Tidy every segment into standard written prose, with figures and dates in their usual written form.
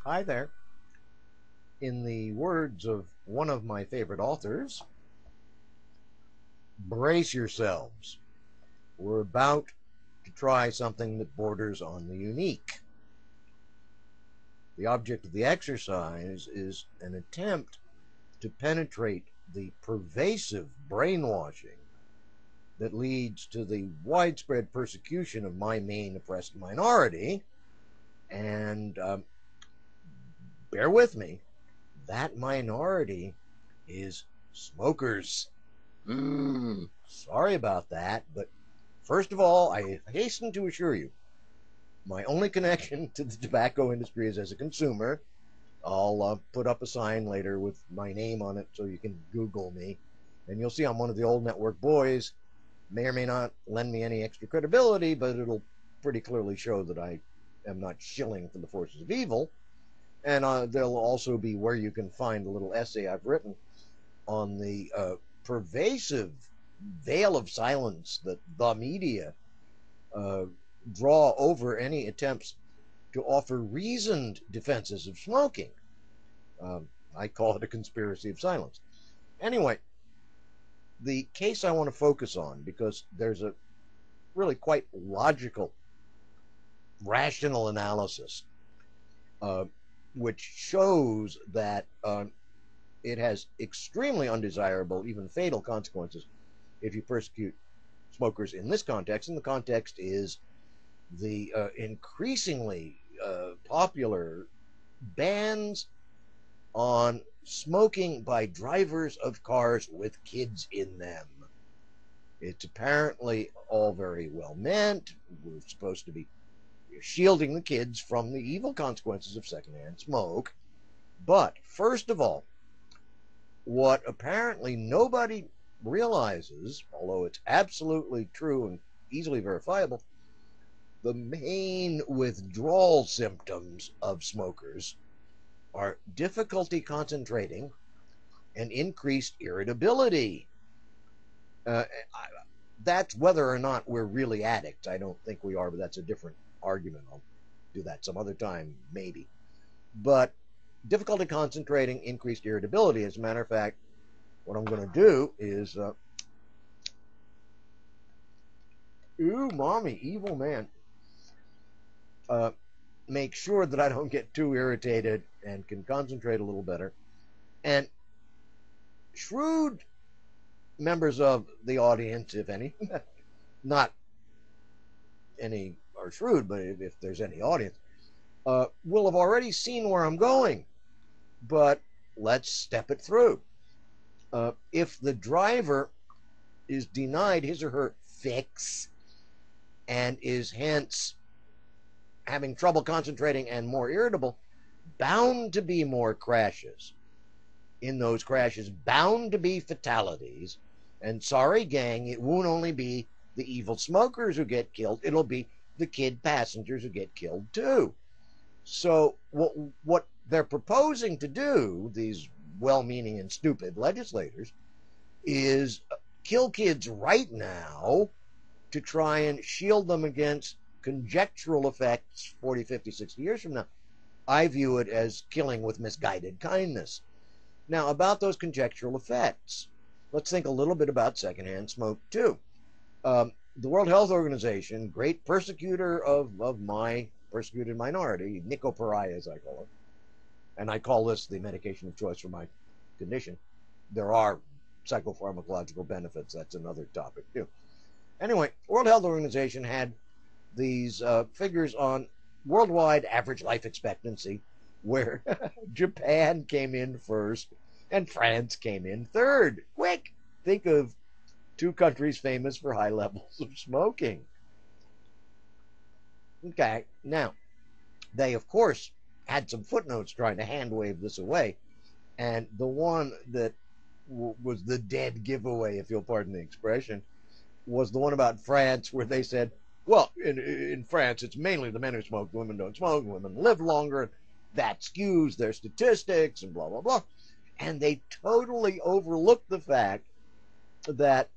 Hi there. In the words of one of my favorite authors, brace yourselves. We're about to try something that borders on the unique. The object of the exercise is an attempt to penetrate the pervasive brainwashing that leads to the widespread persecution of my main oppressed minority. And bear with me, that minority is smokers. Sorry about that, but first of all, I hasten to assure you, my only connection to the tobacco industry is as a consumer. I'll put up a sign later with my name on it so you can Google me, and you'll see I'm one of the old network boys. May or may not lend me any extra credibility, but it'll pretty clearly show that I am not shilling for the forces of evil. And there'll also be where you can find a little essay I've written on the pervasive veil of silence that the media draw over any attempts to offer reasoned defenses of smoking. I call it a conspiracy of silence. Anyway, the case I want to focus on, because there's a really quite logical, rational analysis which shows that it has extremely undesirable, even fatal consequences if you persecute smokers in this context. And the context is the increasingly popular bans on smoking by drivers of cars with kids in them. It's apparently all very well meant. We're supposed to be shielding the kids from the evil consequences of secondhand smoke. But first of all, what apparently nobody realizes, although it's absolutely true and easily verifiable, the main withdrawal symptoms of smokers are difficulty concentrating and increased irritability. That's whether or not we're really addicts. I don't think we are, but that's a different argument. I'll do that some other time, maybe. But difficulty concentrating, increased irritability. As a matter of fact, what I'm going to do is, ooh, mommy, evil man, make sure that I don't get too irritated and can concentrate a little better. And shrewd members of the audience, if any, not any are shrewd, but if there's any audience, will have already seen where I'm going. But let's step it through. If the driver is denied his or her fix and is hence having trouble concentrating and more irritable, bound to be more crashes. In those crashes, bound to be fatalities. And sorry, gang, it won't only be the evil smokers who get killed, it'll be the kid passengers who get killed too. So what they're proposing to do, these well-meaning and stupid legislators, is kill kids right now to try and shield them against conjectural effects 40, 50, 60 years from now. I view it as killing with misguided kindness. Now, about those conjectural effects, let's think a little bit about secondhand smoke too. The World Health Organization, great persecutor of my persecuted minority, nicopariah, I call it, and I call this the medication of choice for my condition. There are psychopharmacological benefits. That's another topic too. Anyway, World Health Organization had these figures on worldwide average life expectancy, where Japan came in first and France came in third. Quick, think of two countries famous for high levels of smoking. Okay, now, they, of course, had some footnotes trying to hand wave this away, and the one that was the dead giveaway, if you'll pardon the expression, was the one about France, where they said, well, in France, it's mainly the men who smoke, the women don't smoke, women live longer, and that skews their statistics, and blah, blah, blah. And they totally overlooked the fact that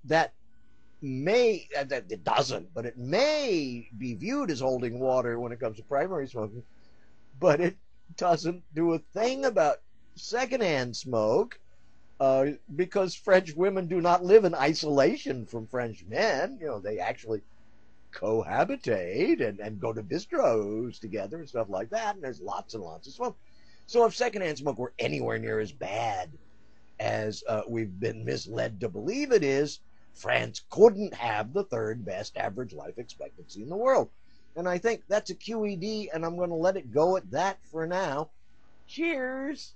it doesn't, but it may be viewed as holding water when it comes to primary smoking, but it doesn't do a thing about secondhand smoke, because French women do not live in isolation from French men. You know, they actually cohabitate and go to bistros together and stuff like that. And there's lots and lots of smoke. So if secondhand smoke were anywhere near as bad as we've been misled to believe it is, France couldn't have the third best average life expectancy in the world. And I think that's a QED, and I'm going to let it go at that for now. Cheers.